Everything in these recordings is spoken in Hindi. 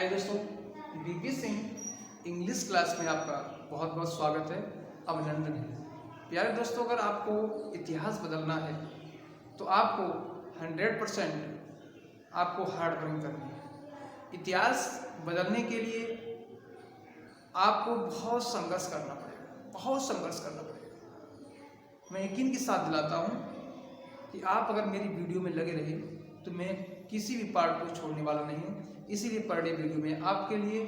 हाय दोस्तों, बीपी सिंह इंग्लिश क्लास में आपका बहुत बहुत स्वागत है, अभिनंदन है। प्यारे दोस्तों, अगर आपको इतिहास बदलना है तो आपको 100% आपको हार्ड वर्क करनी है। इतिहास बदलने के लिए आपको बहुत संघर्ष करना पड़ेगा, बहुत संघर्ष करना पड़ेगा। मैं यकीन के साथ दिलाता हूँ कि आप अगर मेरी वीडियो में लगे रहे तो मैं किसी भी पार्ट को छोड़ने वाला नहीं हूँ, इसीलिए पर डे वीडियो में आपके लिए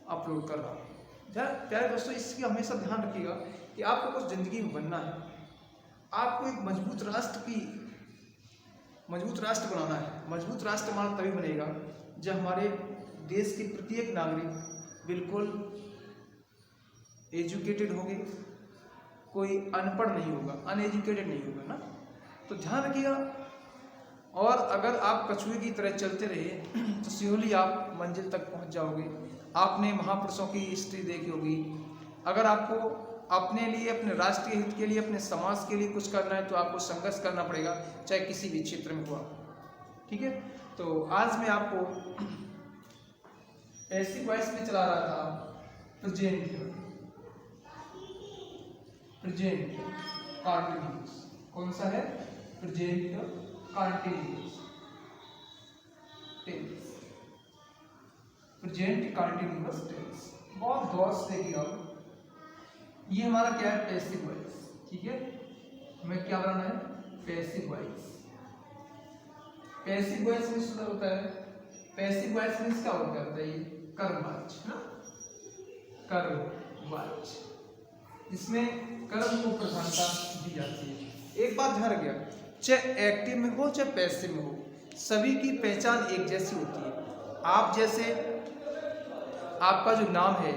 अपलोड कर रहा हूँ। प्यारे दोस्तों, इसकी हमेशा ध्यान रखिएगा कि आपको कुछ ज़िंदगी में बनना है, आपको एक मजबूत राष्ट्र बनाना है। मजबूत राष्ट्र हमारा तभी बनेगा जब हमारे देश के प्रत्येक नागरिक बिल्कुल एजुकेटेड होंगे, कोई अनपढ़ नहीं होगा, अनएजुकेटेड नहीं होगा ना। तो ध्यान रखिएगा। और अगर आप कछुए की तरह चलते रहे तो स्योरली आप मंजिल तक पहुंच जाओगे। आपने महापुरुषों की हिस्ट्री देखी होगी। अगर आपको अपने लिए, अपने राष्ट्रीय हित के लिए, अपने समाज के लिए कुछ करना है तो आपको संघर्ष करना पड़ेगा, चाहे किसी भी क्षेत्र में हुआ। ठीक है, तो आज मैं आपको ऐसी वॉइस में चला रहा था प्रेजेंट कंटिन्यूअस। कौन सा है? Present continuous tense. Present continuous tense बहुत गौर से देखिएगा। ये हमारा क्या है? Passive voice. ठीक है, हमें क्या बनाना है? Passive voice. पैसिव वॉइस में क्या होता है? पैसिव वॉइस में क्या होता है बताइए? कर्मवाच्य ना, कर्मवाच्य। इसमें कर्म को प्रधानता दी जाती है। एक बात ध्यान रखिएगा, चाहे एक्टिव में हो चाहे पैसिव में हो, सभी की पहचान एक जैसी होती है। आप जैसे, आपका जो नाम है,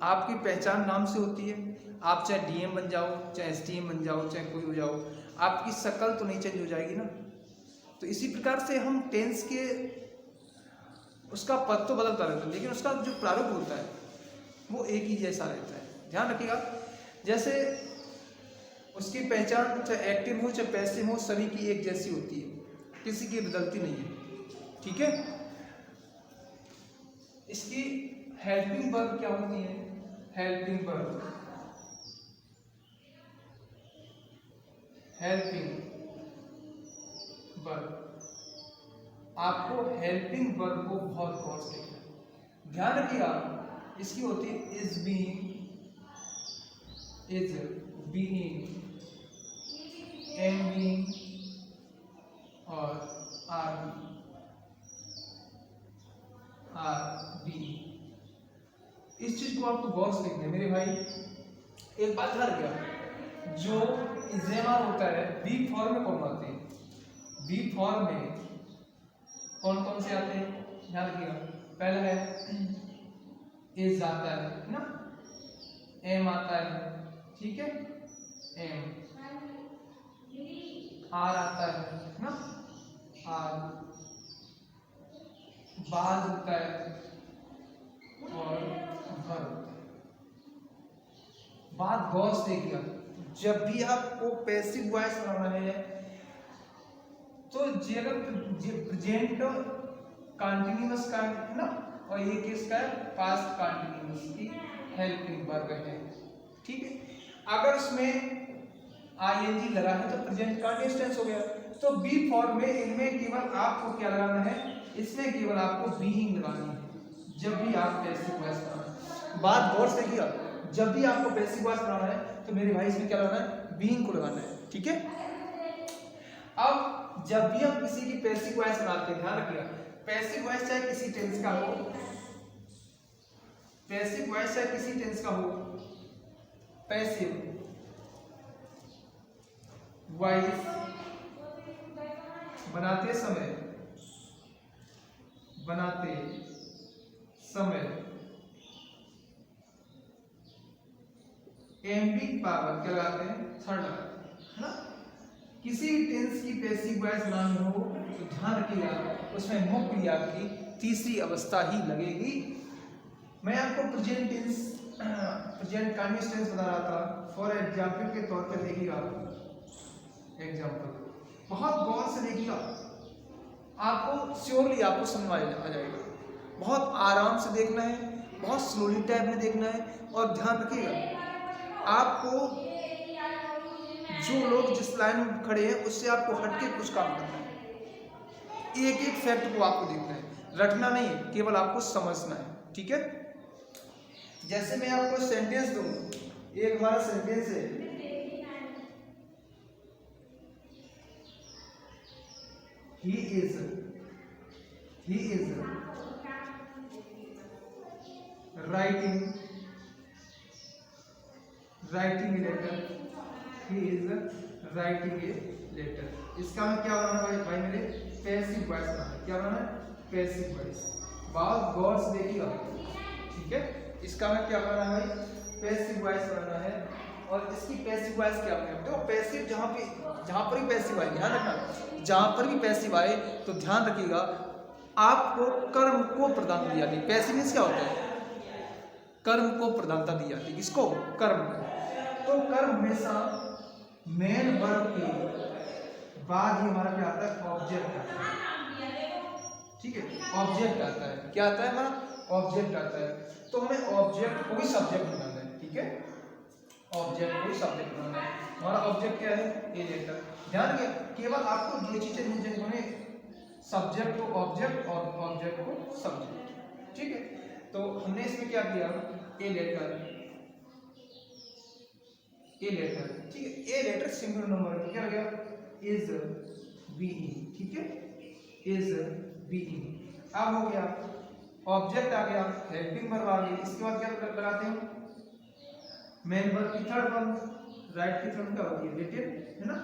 आपकी पहचान नाम से होती है। आप चाहे डीएम बन जाओ, चाहे एसडीएम बन जाओ, चाहे कोई हो जाओ, आपकी शक्ल तो नहीं चेंज हो जाएगी ना। तो इसी प्रकार से हम टेंस के, उसका पद तो बदलता रहता है लेकिन उसका जो प्रारूप होता है वो एक ही जैसा रहता है। ध्यान रखिएगा। जैसे उसकी पहचान चाहे एक्टिव हो चाहे पैसिव हो, सभी की एक जैसी होती है, किसी की बदलती नहीं है। ठीक है, इसकी हेल्पिंग वर्ब क्या होती है? हेल्पिंग वर्ब, आपको हेल्पिंग वर्ब को बहुत गौर से देखना है। ध्यान रखिएगा, इसकी होती है इज बीइंग, एम बीइंग और आर बीइंग। इस चीज को आपको गौर से देखना है मेरे भाई। एक बात ध्यान रखिएगा, जो इजेमर होता है बी फॉर्म में कौन आते हैं? बी फॉर्म में कौन कौन से आते हैं? ध्यान रखिएगा। पहला है इज आता है ना, एम आता है, ठीक है, एम, आर आता है ना, आर, बाज होता है और भर। बात गौर से देखिएगा, जब भी आपको पैसिव वॉइस बनाना है तो प्रेजेंट कंटिन्यूअस का ना, और ये किसका है? पास्ट कंटिन्यूअस की हेल्पिंग वर्ब है। ठीक है, अगर उसमें आईएनजी लगा है तो प्रेजेंट कंटिन्यूअस टेंस हो गया। तो बी फॉर्म में इनमें केवल आपको क्या लगाना है? इसमें केवल आपको बीइंग लगानी है जब भी आप पैसिव वॉइस बनाना है। बात गौर से किया, जब भी आपको पैसिव वॉइस बनाना है तो मेरे भाई इसमें क्या लगाना है? बीइंग को लगाना है। ठीक है, अब जब भी हम किसी की पैसिव वॉइस बनाते हैं, ध्यान रखिएगा, पैसिव वॉइस चाहे किसी टेंस का हो, पैसिव वॉइस चाहे किसी टेंस का हो, पैसिव वॉइस बनाते समय एमबी पावर क्या लगाते हैं? थर्ड लगाते हैं ना। किसी भी टेंस की पैसिव वॉइस बनानी हो तो ध्यान रखिएगा, उसमें मुख्य क्रिया की तीसरी अवस्था ही लगेगी। मैं आपको प्रेजेंट कंटिन्यूअस टेंस बता रहा था। फॉर एग्जाम्पल के तौर पर देखिएगा, एग्जाम्पल बहुत गौर से देखिएगा। आपको श्योरली आपको समझ आ जाएगा। बहुत आराम से देखना है, बहुत स्लोली टाइप में देखना है, और ध्यान रखिएगा आपको जो लोग जिस लाइन में खड़े हैं उससे आपको हटके कुछ काम करना है। एक एक फैक्ट को आपको देखना है, रटना नहीं है, केवल आपको समझना है। ठीक है, जैसे मैं आपको सेंटेंस दूं, एक हमारा सेंटेंस है, he is writing a letter, he is writing a letter। इसका मैं क्या बनाना है भाई मेरे, पैसिव वॉइस बनाना है। क्या बनाना है, पैसिव वॉइस। बहुत गौर से देखिएगा, ठीक है। इसका मैं क्या बनाना है भाई, पैसिव वॉइस बनाना है। और इसकी पैसिव वॉइस क्या बनाना है, तो पैसिव जहाँ पर भी पैसिव आए, ध्यान रखना, जहाँ पर भी पैसिव आए तो ध्यान रखिएगा आपको कर्म को प्रधानता दी जाती है। पैसिव मीन्स क्या होता है, कर्म को प्रधानता दी जाती है। किसको, कर्म को। तो कर्म हमेशा मेन वर्ब के बाद ही हमारा क्या आता है, ऑब्जेक्ट आता है। ठीक है, ऑब्जेक्ट आता है। क्या आता है हमारा, ऑब्जेक्ट आता है। तो हमें ऑब्जेक्ट को ही सब्जेक्ट बनाना है। ठीक है, ऑब्जेक्ट को ही सब्जेक्ट बनाना है। हमारा ऑब्जेक्ट क्या है, ए लेटर। ध्यान रखिए, केवल आपको दो चीजें मिल जाएंगी, सब्जेक्ट को ऑब्जेक्ट और ऑब्जेक्ट को सब्जेक्ट। ठीक है, तो हमने इसमें क्या किया, ए लेटर, ए लेटर। ठीक है, ए लेटर सिंगुलर नंबर क्या हो गया, इज बीइंग। ठीक है, इज बीइंग। अब हो गया ऑब्जेक्ट आ गया, हेल्पिंग वर्ब आ गई। इसके बाद क्या लगाते हैं, मेन वर्ब की थर्ड फॉर्म, राइट की थर्ड क्या होती है, रिटेन, है ना,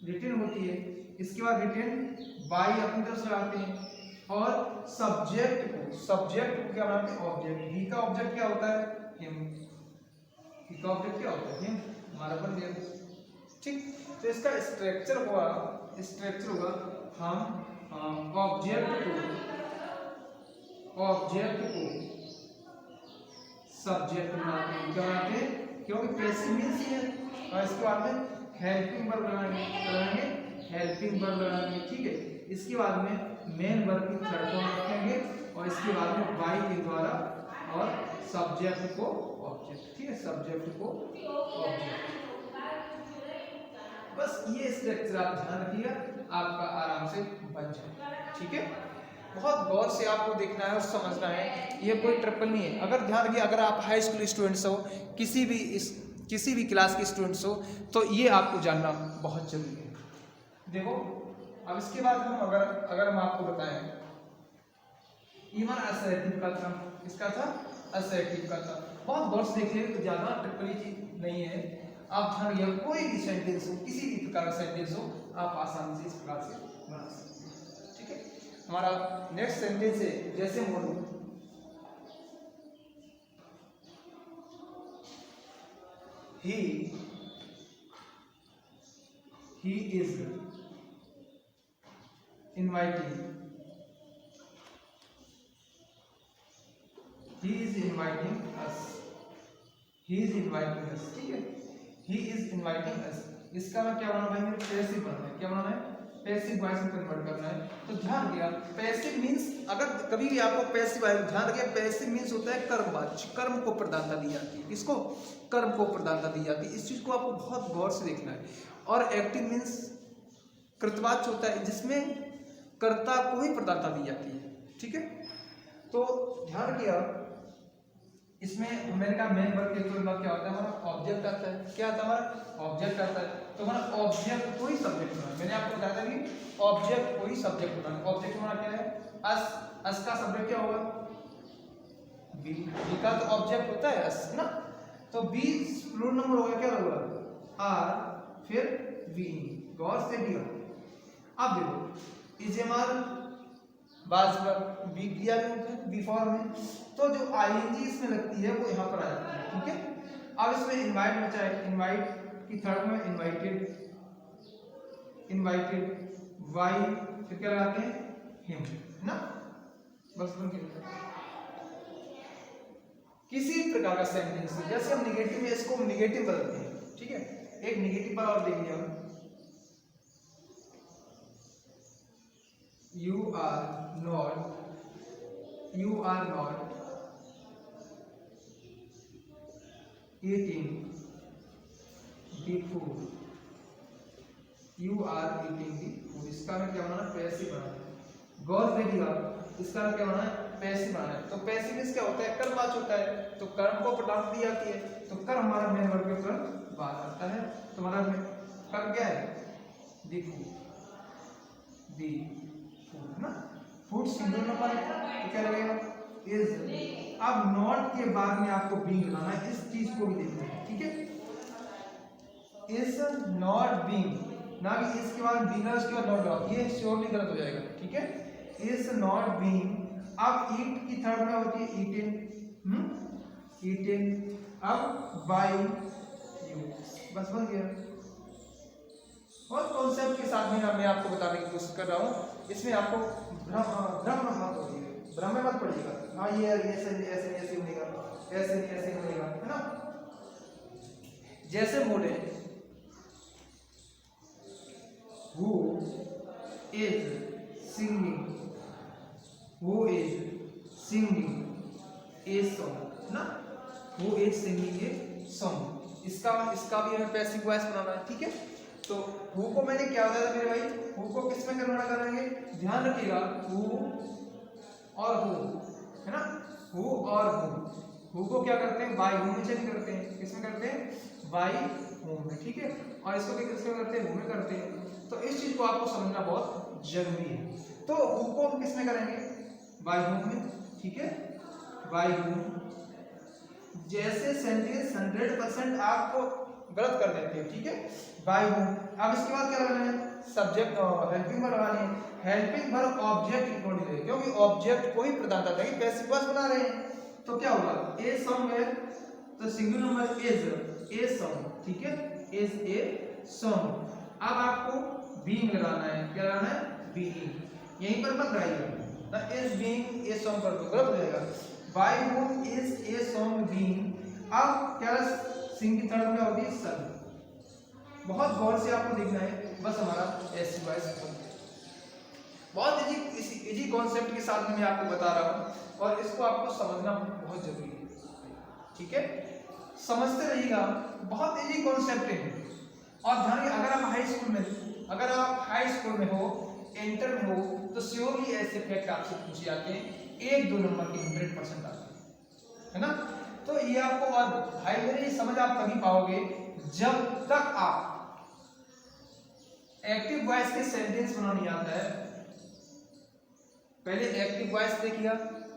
रिटेन होती है। इसके बाद रिटेन बाई अपनी तरफ से लगाते हैं। और सब्जेक्ट को क्या बनाते हैं, ऑब्जेक्ट। ही का ऑब्जेक्ट क्या होता है, हिम। ही का ऑब्जेक्ट क्या होता है, हिम, हमारा बन गया। ठीक, तो इसका स्ट्रक्चर होगा हम ऑब्जेक्ट को सब्जेक्ट बनाते हैं। क्या बनाते हैं, क्योंकि पैसिव मींस ही है। और इसके बाद में हेल्पिंग वर्ब लगाएंगे, हेल्पिंग वर्ब लगाएंगे। ठीक है, इसके बाद में मेन वर्ब की थर्ड फॉर्म रखेंगे, और इसके बाद में बाई के द्वारा और सब्जेक्ट को ऑब्जेक्ट। ठीक है, सब्जेक्ट को ऑब्जेक्ट। बस ये स्ट्रक्चर आप ध्यान रखिएगा, आपका आराम से बन जाए। ठीक है, बहुत गौर से आपको देखना है और समझना है, ये कोई ट्रिपल नहीं है। अगर ध्यान रखिए, अगर आप हाई स्कूल स्टूडेंट्स हो, किसी भी क्लास के स्टूडेंट्स हो, तो ये आपको जानना बहुत जरूरी है। देखो, अब इसके बाद हम अगर हम आपको बताएं, इवन असर्टिव का था, इसका था असर्टिव का था। बहुत गौर से देखिए, तो ज्यादा ट्रिपल चीज नहीं है। आप ध्यान रखिए, कोई भी सेंटेंस हो, किसी भी प्रकार का सेंटेंस हो, आप आसानी से इस प्रकार से बना सकते हैं। ठीक है, हमारा नेक्स्ट सेंटेंस है, जैसे बोलो, he is inviting us। ठीक है, he is inviting us। इसका मैं क्या बनाना भाई, मेरे पैसिव बनाना है। क्या बनाना है, पैसिव वॉइस में कन्वर्ट करना है। तो ध्यान दिया, पैसिव मींस, अगर कभी भी आपको पैसिव आए, ध्यान रखिए, पैसिव मींस होता है कर्मवाच्य, कर्म को प्रधानता दी जाती है। किसको, कर्म को प्रधानता दी जाती है। इस चीज को आपको बहुत गौर से देखना है। और एक्टिव मींस कृतवाच्य होता है, जिसमें कर्ता को ही प्रधानता दी जाती है। ठीक है, तो ध्यान रखिए, इसमें मैंने कहा मेन वर्ब के बाद क्या होता है, हमारा ऑब्जेक्ट आता है। क्या आता है, हमारा ऑब्जेक्ट आता है। तो हमारा ऑब्जेक्ट को ही सब्जेक्ट बनाना है। मैंने आपको बताया था कि ऑब्जेक्ट को ही सब्जेक्ट बनाना है। ऑब्जेक्ट हमारा क्या है, अस का सब्जेक्ट क्या होगा, बी का तो ऑब्जेक्ट होता है अस ना। तो बी प्लूरल नंबर होगा, क्या होगा, आर फिर वी। गौर से दिया। अब देखो, इजेमाल बाज पर बी क्रिया भी होता है, बी फॉर्म में। तो जो आईएनजी इसमें लगती है वो यहाँ पर आ जाती है। ठीक है, अब इसमें इनवाइट बचा है, इनवाइट की थर्ड में इनवाइटेड वाई, फिर क्या लगाते हैं, हिम, है ना। बस बन गया। किसी प्रकार का सेंटेंस, जैसे हम निगेटिव में इसको निगेटिव बदलते हैं। ठीक है, एक निगेटिव पर और देख लिया, you are not eating the food, you are eating the food। इसका हमें क्या बनाना है, पैसिव बनाना है। गौर देखिएगा, इसका हमें क्या बनाना है, पैसिव बनाना है। तो पैसिव मींस क्या होता है, कर्म वाच होता है, तो कर्म को प्रदान दी जाती है, तो कर्म हमारा मेन वर्ब के तुरंत बाद आता है। तो हमारा कर्म क्या है, दी फूड ना, फूड सिंगल नंबर है, तो क्या लगेगा, इज। अब नॉट के बाद में आपको बीइंग लगाना है, इस चीज को भी देखना है, ठीक है। इज नॉट बीइंग, ना कि इसके बाद बीइंग है उसके बाद नॉट लगाओ, ये श्योरली गलत हो जाएगा, ठीक है। Is not being. अब ईट की थर्ड में होती है ईटिंग, ईटिंग। अब बाय यू, बस बन गया। और कॉन्सेप्ट के साथ में मैं आपको बताने की कोशिश कर रहा हूँ, इसमें आपको भ्रम मत होती है, भ्रम में मत पड़िएगा। हाँ ये ऐसे ऐसे बनेगा, ऐसे नहीं ऐसे बनेगा, है ना। जैसे बोले who is singing a song ना, who is singing a song, इसका भी हमें पैसिव वॉइस बनाना है, ठीक है। तो हु को मैंने क्या बताया था मेरे भाई, हु को किस में कन्वर्ट करेंगे, ध्यान रखिएगा, हु और हु, है ना, हु और हु को क्या करते हैं, बाय हु में चेंज करते हैं, किस में करते हैं, बाय हु में, ठीक है। और इसको किस में करते हैं, हु में करते हैं। तो इस चीज को आपको समझना बहुत जरूरी है। तो हु को हम किस में करेंगे, बाय हु में, ठीक है, बाय हु। जैसे सेंटेंस 100% आपको गलत कर देते हैं, ठीक है, बाय हु। अब इसके बाद क्या लगाना है, सब्जेक्ट हेल्पिंग वर्ब लगानी है। हेल्पिंग वर्ब ऑब्जेक्ट इंक्लूड है, क्योंकि ऑब्जेक्ट को ही प्रदान करता है, पैसिव वॉइस बना रहे हैं। तो क्या होगा, ए समवेयर, तो singular number is a song, ठीक है, इज ए सॉन्ग। अब आपको बीइंग लगाना है, क्या लगाना है, बीइंग। यहीं पर मत लगाइएगा ना, इज बीइंग ए सॉन्ग कर दो, गलत हो जाएगा। Bye whom is a song being. अब क्या सिंग की थर्ड में होती है सन। बहुत गौर से आपको देखना है, बस हमारा ऐसी वॉइस बहुत इजी कॉन्सेप्ट के साथ में मैं आपको बता रहा हूँ, और इसको आपको समझना बहुत जरूरी है, ठीक है। समझते रहिएगा, बहुत इजी कॉन्सेप्ट है। और ध्यान रखिए, अगर आप हाई स्कूल में हो, इंटर में हो, तो श्योरली ऐसे फैक्ट आपसे पूछे जाते हैं, 1-2 नंबर के 100% आते हैं, है ना। तो ये आपको, और भाई मेरे ये समझ आप तभी पाओगे जब तक आप एक्टिव वॉइस के सेंटेंस बनाने आता है। पहले एक्टिव वॉइस देखिएगा,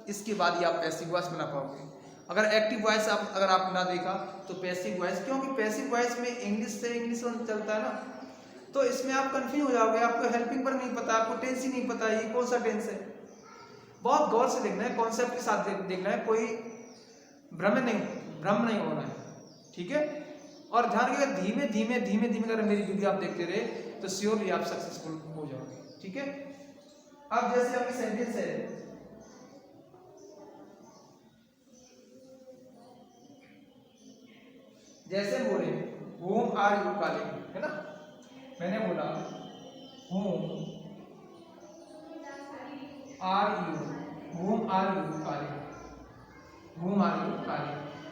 इसके बाद ही आप पैसिव वॉइस बना पाओगे। अगर एक्टिव वॉइस अगर आप ना देखा तो पैसिव वॉइस, क्योंकि पैसिव वॉइस में इंग्लिश से इंग्लिश चलता है ना, तो इसमें आप कंफ्यूज हो जाओगे। आपको हेल्पिंग पर नहीं पता, आपको टेंस ही नहीं पता, ये कौन सा टेंस है। बहुत गौर से देखना है, कॉन्सेप्ट के साथ देखना है, कोई भ्रम नहीं होना है, ठीक है। और ध्यान रखिएगा, धीमे धीमे अगर मेरी वीडियो आप देखते रहे तो श्योरली आप सक्सेसफुल हो जाओगे, ठीक है। अब जैसे आपकी सेंटेंस है, जैसे बोले होम आर यू कॉलिंग, है ना। मैंने बोला होम आर यू कॉलिंग,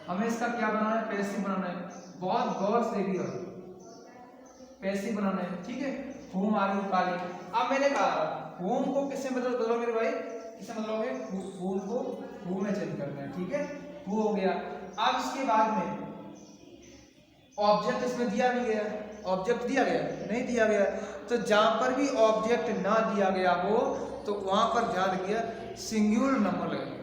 हमें इसका क्या बनाना है, पैसिव बनाना है। बहुत गौर से देखिएगा, पैसिव बनाना है, ठीक है। Whom are you calling. अब मैंने कहा होम को किससे बदलो मेरे भाई, किससे बदलोगे, होम को हु में चेंज करना है, ठीक है, हु हो गया। अब इसके बाद में ऑब्जेक्ट इसमें दिया नहीं गया, ऑब्जेक्ट दिया गया नहीं दिया गया, तो जहां पर भी ऑब्जेक्ट ना दिया गया हो तो वहां पर ध्यान रखिए सिंगुलर नंबर लगेगा।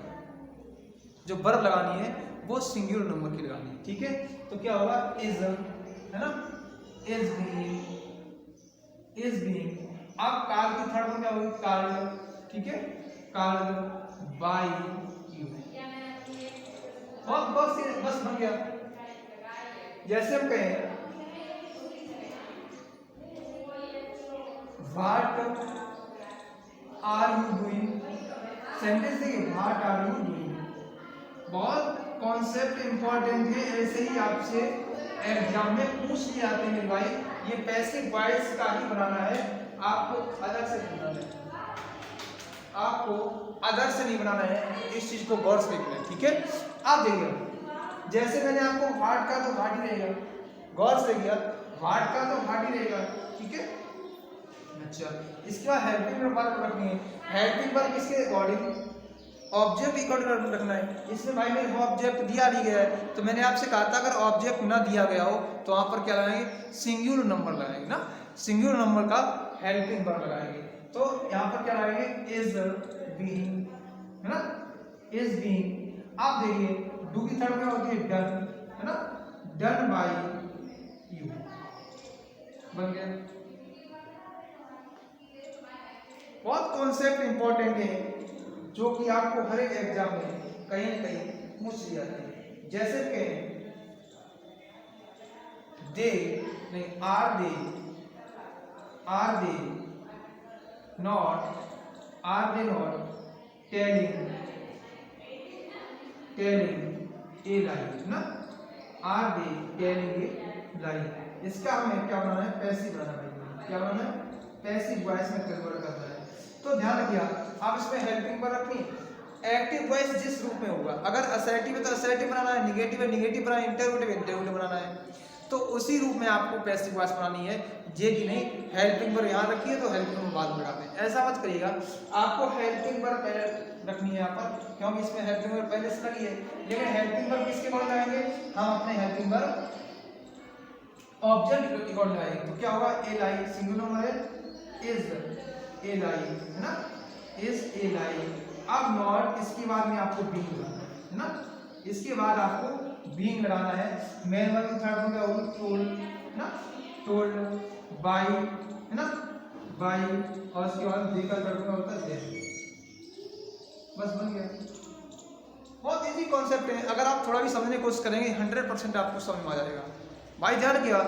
जो वर्ब लगानी है वो सिंगुलर नंबर की लगानी है, ठीक है। तो क्या होगा, इज, है ना, इज बीइंग। अब कार्ड की थर्ड में क्या होगी, कार्ड, ठीक है, कार्ड बाय यू। बस बन गया। जैसे हम कहें what are you doing, sentence देखिए, व्हाट आर यू डूइंग। बहुत कॉन्सेप्ट इंपॉर्टेंट है, ऐसे ही आपसे एग्जाम में पूछ लिए आते हैं मेरे भाई। ये पैसिव वॉइस का ही बनाना है, आपको अलग से बनाना है। आपको आदर्श नहीं बनाना है, इस चीज को गौर से देखना है। ठीक है, आप देखिए जैसे मैंने आपको हार्ट का तो हार्ट ही रहेगा, गौर से देखिए हार्ट का तो हार्ट ही रहेगा। ठीक है, अच्छा इसके बाद हेल्पिंग वर्ब बात रखनी है। हेल्पिंग वर्ब किसके अकॉर्डिंग, ऑब्जेक्ट इक्वल रखना है। इसमें भाई मेरे ऑब्जेक्ट दिया नहीं गया है, तो मैंने आपसे कहा था अगर ऑब्जेक्ट ना दिया गया हो तो वहां पर क्या लगाएंगे, सिंगुलर नंबर लगाएंगे ना, सिंगुलर नंबर का हेल्पिंग वर्ब लगाएंगे। तो यहाँ पर क्या लगाएंगे, इज बीइंग, है ना, इज बीइंग। आप देखिए डू की थर्ड में होती है डन, है ना, डन बाय यू, बन गया। बहुत कॉन्सेप्ट इंपॉर्टेंट है जो कि आपको हर एक एग्जाम में कहीं ना कहीं पूछ लिया जाते हैं। जैसे कि दे नहीं, are they not, are they not telling a lie ना, आर दे टेलिंग ए लाई। इसका हमें क्या बनाना है, पैसिव बनाना है। क्या बनाना है, पैसिव वॉइस में कन्वर्ट करना है। तो ध्यान रखिए आप इसमें हेल्पिंग पर रखनी। एक्टिव वॉइस जिस रूप में होगा, अगर असर्टिव है तो असर्टिव बनाना है, निगेटिव है निगेटिव बनाना है, इंटरोगेटिव है इंटरोगेटिव बनाना है, तो उसी रूप में आपको पैसिव वॉइस बनानी है। ये कि नहीं हेल्पिंग पर यहाँ रखिए तो हेल्पिंग पर बाद में लगाते हैं, ऐसा मत करिएगा। आपको हेल्पिंग पर पहले रखनी है यहाँ पर, क्योंकि इसमें हेल्पिंग पर पहले से लगी है। लेकिन हेल्पिंग पर किसके बाद लगाएंगे, हम अपने हेल्पिंग पर ऑब्जेक्ट इक्वल लगाएंगे। तो क्या होगा, ए लाई सिंगुलर नंबर है, इज ए लाई, है ना, इज ए लाई। अब नॉट इसके बाद में आपको बीइंग लगाना है ना, इसके बाद आपको बीइंग लगाना है। मेन वर्ब थर्ड में क्या होगा, टोल्ड ना, टोल्ड बाय, है ना, बाय, और उसके बाद देकर थर्ड में होता है देन। बस बन गया। बहुत इजी कॉन्सेप्ट है, अगर आप थोड़ा भी समझने की कोशिश करेंगे 100% आपको समझ में आ जाएगा। भाई ध्यान रखिएगा,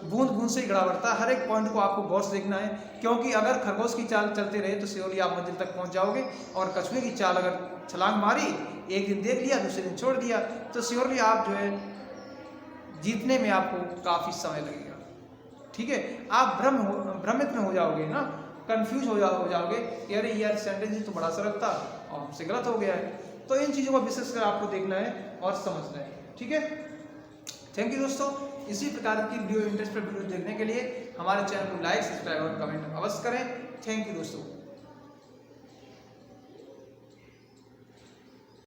बूंद बूंद से ही घड़ा बढ़ता है, हर एक पॉइंट को आपको गौर से देखना है, क्योंकि अगर खरगोश की चाल चलते रहे तो श्योरली आप मंजिल तक पहुंच जाओगे, और कछुए की चाल अगर छलांग मारी, एक दिन देख लिया दूसरे दिन छोड़ दिया, तो श्योरली आप जो है जीतने में आपको काफ़ी समय लगेगा। ठीक है, आप भ्रमित में हो जाओगे ना, कंफ्यूज हो जाओगे कि अरे यार सेंटेंस तो बड़ा सा रखता और हमसे गलत हो गया है। तो इन चीज़ों को विशेष कर आपको देखना है और समझना है। ठीक है, थैंक यू दोस्तों। इसी प्रकार की वीडियो इंटरेस्टेड वीडियो देखने के लिए हमारे चैनल को लाइक, सब्सक्राइब और कमेंट अवश्य करें। थैंक यू दोस्तों।